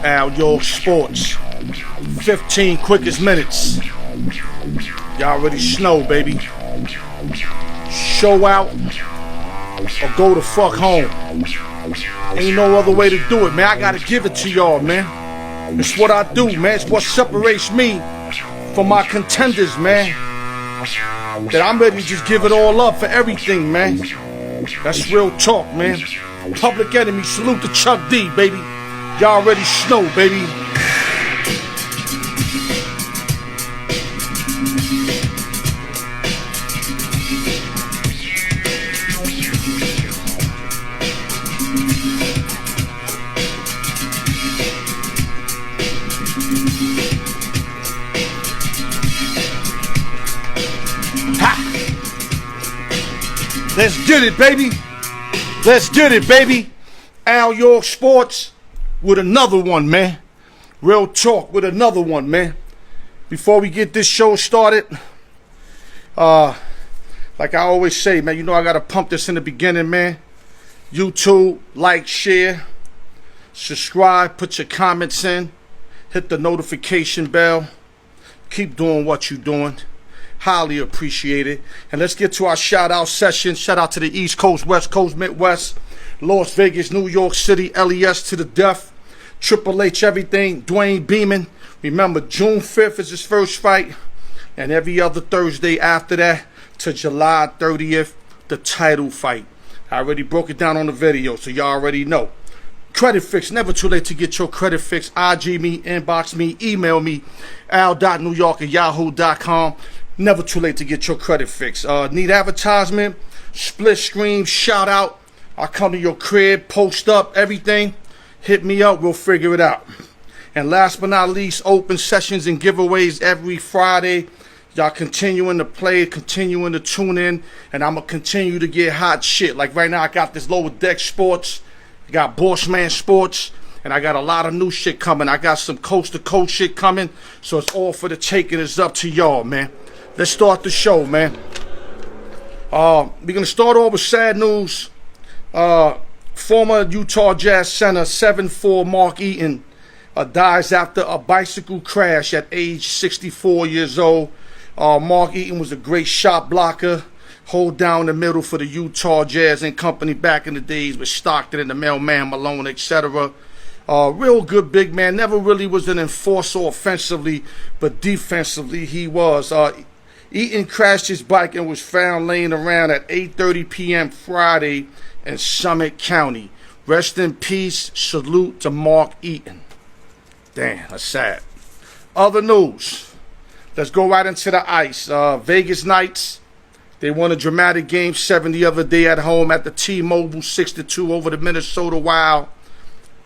Al York Sports. 15 quickest minutes. Y'all already know, baby. Show out or go the fuck home. Ain't no other way to do it, man. I gotta give it to y'all, man. It's what I do, man. It's what separates me from my contenders, man. That I'm ready to just give it all up for everything, man. That's real talk, man. Public Enemy, salute to Chuck D, baby. Y'all already know, baby. Let's get it, baby. Let's get it, baby. Al York Sports with another one, man. Real talk with another one, man. Before we get this show started, like I always say, man, you know I gotta pump this in the beginning, man. YouTube, like, share, subscribe, put your comments in, hit the notification bell. Keep doing what you're doing. Highly appreciated. And let's get to our shout out session. Shout out to the East Coast, West Coast, Midwest, Las Vegas, New York City, LES to the death, Triple H, everything, Dwayne Beeman. Remember, June 5th is his first fight, and every other Thursday after that to July 30th, the title fight. I already broke it down on the video, so y'all already know. Credit fix, never too late to get your credit fix. IG me, inbox me, email me, al.newyork@yahoo.com. Never too late to get your credit fix. Need advertisement, split screen, shout out. I'll come to your crib, post up, everything. Hit me up, we'll figure it out. And last but not least, open sessions and giveaways every Friday. Y'all continuing to play, continuing to tune in, and I'm going to continue to get hot shit. Like right now, I got this Lower Deck Sports, I got Bossman Sports, and I got a lot of new shit coming. I got some coast-to-coast shit coming, so it's all for the taking. It's up to y'all, man. Let's start the show, man. We're going to start off with sad news. Former Utah Jazz center 7'4" Mark Eaton dies after a bicycle crash at age 64 years old. Mark Eaton was a great shot blocker, hold down the middle for the Utah Jazz and company back in the days with Stockton and the Mailman Malone, etc. Real good big man. Never really was an enforcer offensively, but defensively he was. Eaton crashed his bike and was found laying around at 8:30 p.m. Friday in Summit County. Rest in peace. Salute to Mark Eaton. Damn, that's sad. Other news. Let's go right into the ice. Vegas Knights, they won a dramatic Game 7 the other day at home at the T-Mobile 6-2 over the Minnesota Wild.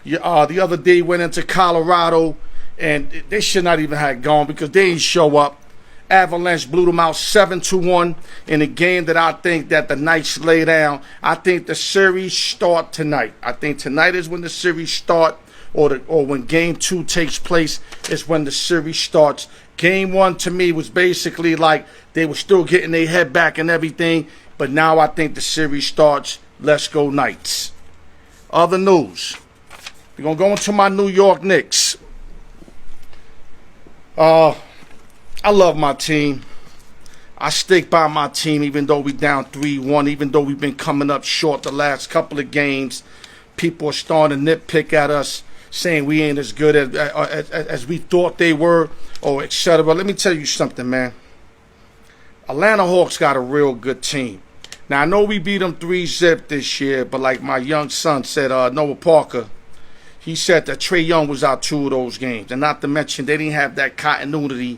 The other day went into Colorado, and they should not even have gone because they didn't show up. Avalanche blew them out 7-1 in a game that I think that the Knights lay down. I think the series start tonight. I think tonight is when the series start, or when Game 2 takes place is when the series starts. Game 1 to me was basically like they were still getting their head back and everything, but now I think the series starts. Let's go Knights. Other news. We're going to go into my New York Knicks. I love my team. I stick by my team even though we down 3-1, even though we've been coming up short the last couple of games. People are starting to nitpick at us, saying we ain't as good as we thought they were, or etc. Let me tell you something, man. Atlanta Hawks got a real good team. Now, I know we beat them 3-0 this year, but like my young son said, Noah Parker, he said that Trae Young was out 2 of those games. And not to mention, they didn't have that continuity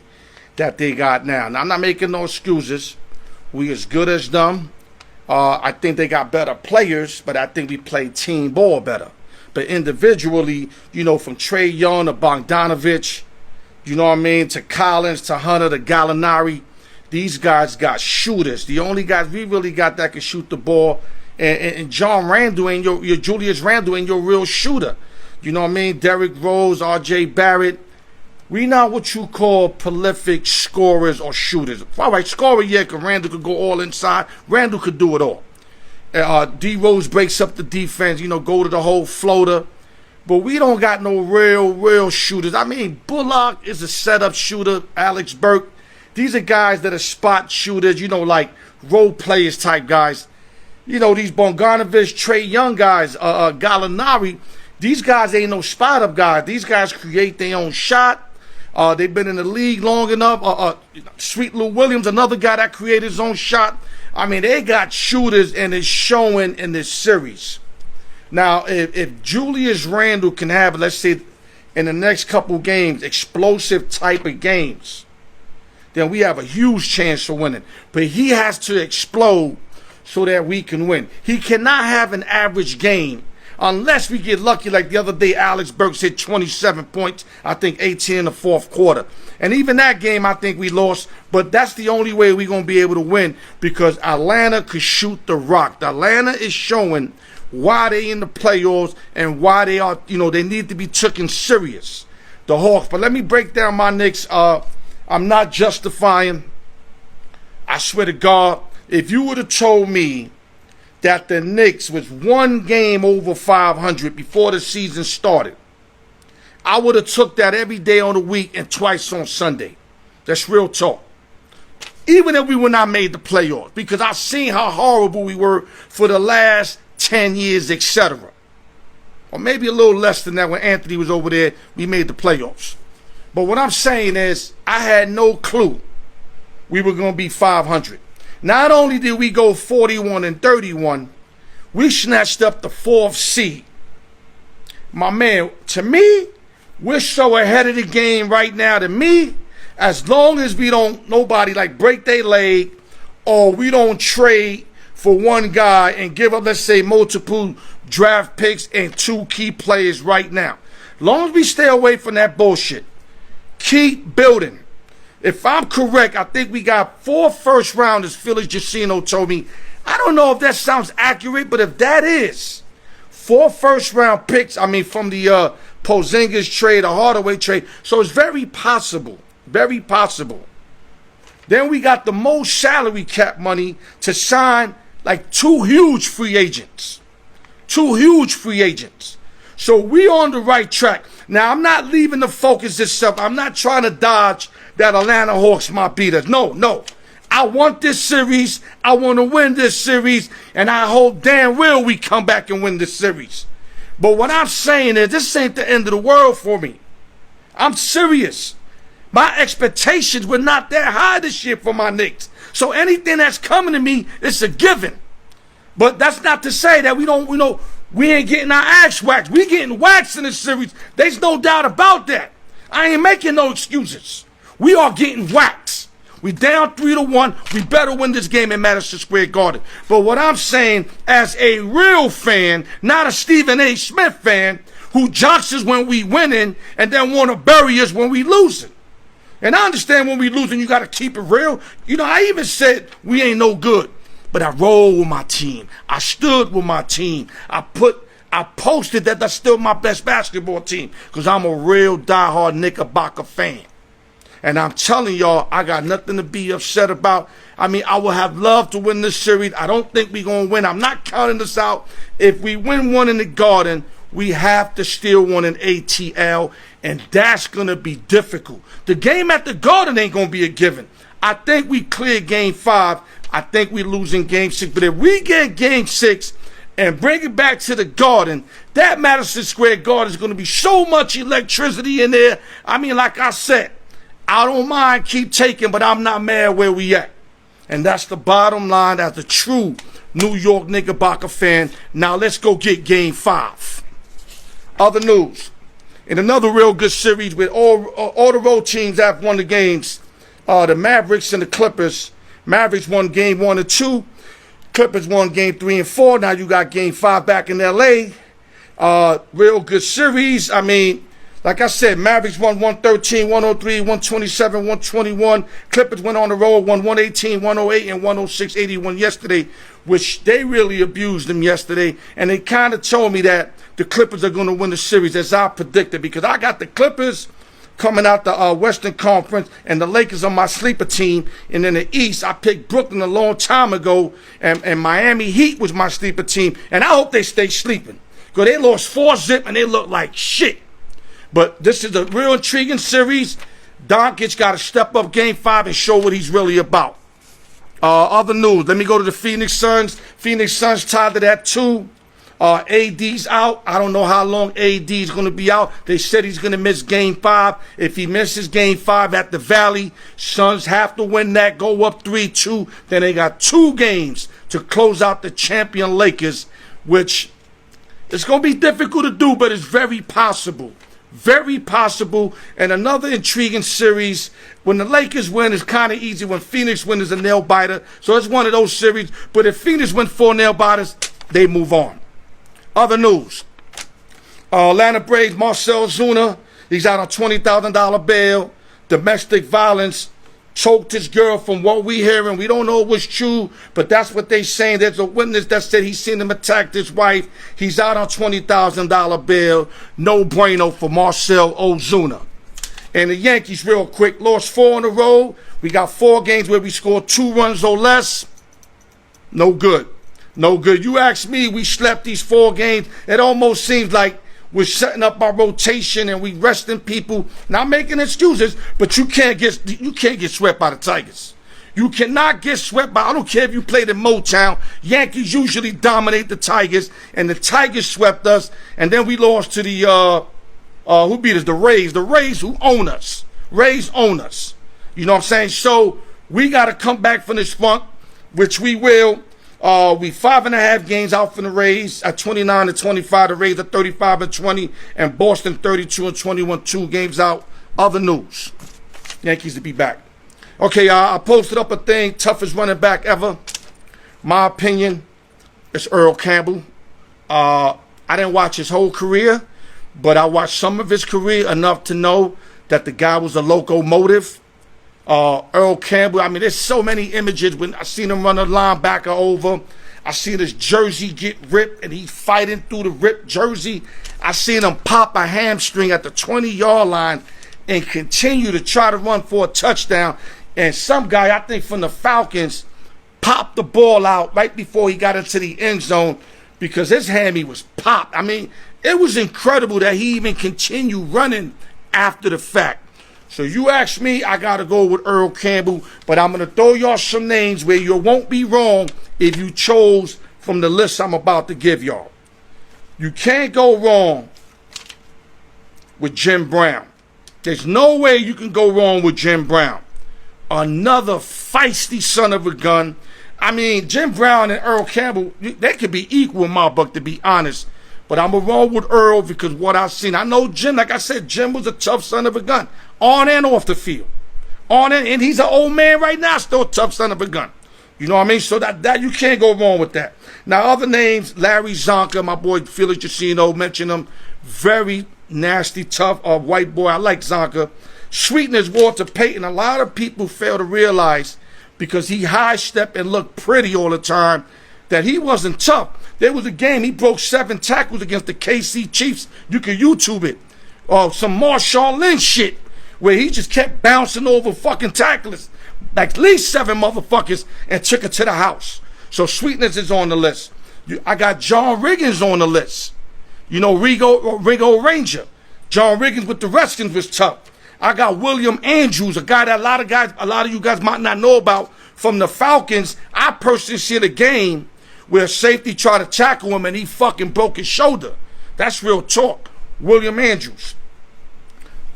that they got now. Now, I'm not making no excuses. We as good as them. I think they got better players, but I think we play team ball better. But individually, you know, from Trae Young to Bogdanovich, you know what I mean, to Collins, to Hunter, to Gallinari, these guys got shooters. The only guys we really got that can shoot the ball, and John Randle and your Julius Randle and your real shooter. You know what I mean? Derrick Rose, R.J. Barrett. We not what you call prolific scorers or shooters. All right, scorer, yeah, because Randle could go all inside. Randle could do it all. D. Rose breaks up the defense, you know, go to the whole floater. but we don't got no real shooters. I mean, Bullock is a setup shooter, Alex Burke. These are guys that are spot shooters, you know, like role players type guys. You know, these Bogdanovich, Trey Young guys, Gallinari, these guys ain't no spot up guys. These guys create their own shot. They've been in the league long enough. Sweet Lou Williams, another guy that created his own shot. I mean, they got shooters, and it's showing in this series. Now, if Julius Randle can have, let's say, in the next couple games, explosive type of games, then we have a huge chance of winning. But he has to explode so that we can win. He cannot have an average game unless we get lucky like the other day. Alex Burks hit 27 points, I think 18 in the fourth quarter. And even that game, I think we lost. But that's the only way we're going to be able to win, because Atlanta could shoot the rock. Atlanta is showing why they in the playoffs and why they are, you know, they need to be taken serious, the Hawks. But let me break down my Knicks. I'm not justifying. I swear to God, if you would have told me that the Knicks was one game over 500 before the season started, I would have took that every day on the week and twice on Sunday. That's real talk. Even if we were not made the playoffs, because I've seen how horrible we were for the last 10 years, etc. Or maybe a little less than that when Anthony was over there, we made the playoffs. But what I'm saying is, I had no clue we were going to be 500. Not only did we go 41-31, we snatched up the 4th seed. My man, to me, we're so ahead of the game right now. To me, as long as we don't, nobody like break their leg, or we don't trade for one guy and give up, let's say, multiple draft picks and 2 key players right now. Long as we stay away from that bullshit, keep building. If I'm correct, I think we got 4 first-rounders, Philly Jacino told me. I don't know if that sounds accurate, but if that is 4 first-round picks, I mean, from the Porzingis trade, the Hardaway trade, so it's very possible, very possible. Then we got the most salary cap money to sign like 2 huge free agents. 2 huge free agents. So we on the right track. Now, I'm not leaving the focus itself. I'm not trying to dodge that Atlanta Hawks might beat us. No. I want this series. I want to win this series. And I hope damn well we come back and win this series. But what I'm saying is, this ain't the end of the world for me. I'm serious. My expectations were not that high this year for my Knicks. So anything that's coming to me, it's a given. But that's not to say that we ain't getting our ass waxed. We getting waxed in this series. There's no doubt about that. I ain't making no excuses. We are getting waxed. We down 3-1. We better win this game in Madison Square Garden. But what I'm saying, as a real fan, not a Stephen A. Smith fan, who jocks us when we winning and then want to bury us when we losing. And I understand when we losing, you got to keep it real. You know, I even said we ain't no good. But I rolled with my team. I stood with my team. I posted that that's still my best basketball team, because I'm a real diehard Knickerbocker fan. And I'm telling y'all, I got nothing to be upset about. I mean, I would have loved to win this series. I don't think we're going to win. I'm not counting this out. If we win one in the Garden, we have to steal one in ATL, and that's going to be difficult. The game at the Garden ain't going to be a given. I think we clear Game 5. I think we lose in Game 6. But if we get Game 6 and bring it back to the Garden, that Madison Square Garden is going to be so much electricity in there. I mean, like I said, I don't mind keep taking, but I'm not mad where we at. And that's the bottom line as a true New York Knickerbocker fan. Now let's go get Game 5. Other news. In another real good series with all the road teams that have won the games, the Mavericks and the Clippers. Mavericks won Game 1 and 2. Clippers won Game 3 and 4. Now you got Game 5 back in L.A. Real good series. I mean, like I said, Mavericks won 113, 103, 127, 121. Clippers went on the road, won 118, 108, and 106, 81 yesterday, which they really abused them yesterday. And they kind of told me that the Clippers are going to win the series, as I predicted, because I got the Clippers coming out the Western Conference, and the Lakers on my sleeper team. And in the East, I picked Brooklyn a long time ago, and Miami Heat was my sleeper team. And I hope they stay sleeping, Because they lost 4-0 and they look like shit. But this is a real intriguing series. Doncic got to step up Game 5 and show what he's really about. Other news, let me go to the Phoenix Suns. Phoenix Suns tied to that 2. AD's out. I don't know how long AD's going to be out. They said he's going to miss Game 5. If he misses Game 5 at the Valley, Suns have to win that, go up 3-2. Then they got 2 games to close out the champion Lakers, which it's going to be difficult to do, but it's very possible. Very possible. And another intriguing series. When the Lakers win, it's kind of easy. When Phoenix wins, it's a nail-biter. So it's one of those series. But if Phoenix win 4 nail-biters, they move on. Other news. Atlanta Braves, Marcell Ozuna, he's out on $20,000 bail. Domestic violence. Choked his girl from what we hearing. We don't know it was true, but that's what they saying. There's a witness that said he seen him attack his wife. He's out on $20,000 bail. No bueno for Marcell Ozuna. And the Yankees, real quick, lost 4 in a row. We got 4 games where we scored 2 runs or less. No good. No good. You ask me, we slept these 4 games. It almost seems like we're setting up our rotation and we resting people. Not making excuses, but you can't get swept by the Tigers. You cannot get swept by, I don't care if you played in Motown. Yankees usually dominate the Tigers, and the Tigers swept us, and then we lost to the who beat us? The Rays. The Rays who own us. Rays own us. You know what I'm saying? So we gotta come back from this funk, which we will. We 5.5 games out from the Rays at 29-25. The Rays are 35-20, and Boston 32-21. 2 games out. Other news: Yankees to be back. Okay, I posted up a thing. Toughest running back ever. My opinion, it's Earl Cambell. I didn't watch his whole career, but I watched some of his career enough to know that the guy was a locomotive. Earl Cambell, I mean, there's so many images when I seen him run a linebacker over. I seen his jersey get ripped and he's fighting through the ripped jersey. I seen him pop a hamstring at the 20-yard line and continue to try to run for a touchdown. And some guy, I think from the Falcons, popped the ball out right before he got into the end zone because his hammy was popped. I mean, it was incredible that he even continued running after the fact. So you ask me, I got to go with Earl Cambell, but I'm going to throw y'all some names where you won't be wrong if you chose from the list I'm about to give y'all. You can't go wrong with Jim Brown. There's no way you can go wrong with Jim Brown. Another feisty son of a gun. I mean, Jim Brown and Earl Cambell, they could be equal in my book, to be honest. But I'm going to roll with Earl because what I've seen. I know Jim, like I said, Jim was a tough son of a gun. On and off the field. And he's an old man right now, still a tough son of a gun. You know what I mean? So that you can't go wrong with that. Now, other names, Larry Zonka, my boy Felix Jacino, mentioned him. Very nasty, tough white boy. I like Zonka. Sweetness, Walter Payton. A lot of people fail to realize because he high-stepped and looked pretty all the time that he wasn't tough. There was a game, he broke 7 tackles against the KC Chiefs. You can YouTube it. Some Marshall Lynch shit where he just kept bouncing over fucking tacklers. Like at least 7 motherfuckers and took it to the house. So Sweetness is on the list. I got John Riggins on the list. You know, Ringo Ranger. John Riggins with the Redskins was tough. I got William Andrews, a guy that a lot of you guys might not know about from the Falcons. I personally see the game where safety tried to tackle him and he fucking broke his shoulder. That's real talk. William Andrews.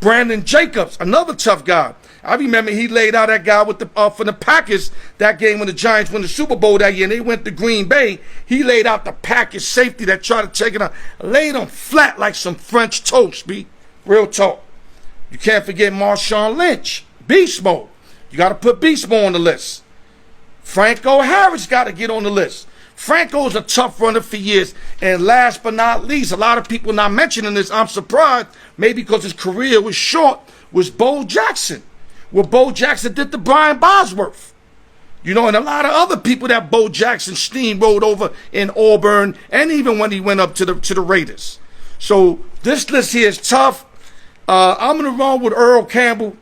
Brandon Jacobs, another tough guy. I remember he laid out that guy with for the Packers that game when the Giants won the Super Bowl that year and they went to Green Bay. He laid out the Packers safety that tried to take it out. Laid him flat like some French toast, B. Real talk. You can't forget Marshawn Lynch. Beast mode. You got to put Beast mode on the list. Franco Harris got to get on the list. Franco's a tough runner for years. And last but not least, a lot of people not mentioning this, I'm surprised, maybe because his career was short, was Bo Jackson. What Bo Jackson did to Brian Bosworth. You know, and a lot of other people that Bo Jackson steamrolled over in Auburn, and even when he went up to the Raiders. So this list here is tough. I'm going to run with Earl Cambell.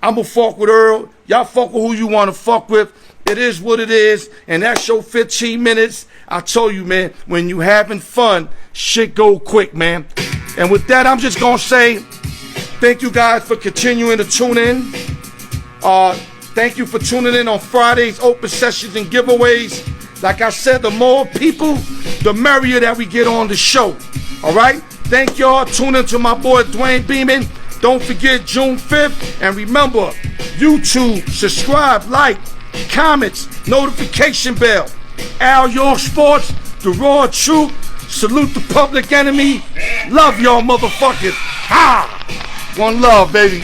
I'm going to fuck with Earl. Y'all fuck with who you want to fuck with. It is what it is, and that's your 15 minutes. I told you, man, when you having fun, shit go quick, man. And with that, I'm just gonna say thank you guys for continuing to tune in. Thank you for tuning in on Fridays, open sessions and giveaways. Like I said, the more people, the merrier that we get on the show. All right? Thank y'all. Tune in to my boy Dwayne Beeman. Don't forget June 5th. And remember, YouTube, subscribe, like, comments, notification bell. Al York Sports, the Raw Truth. Salute the Public Enemy. Love y'all motherfuckers. Ha! One love, baby.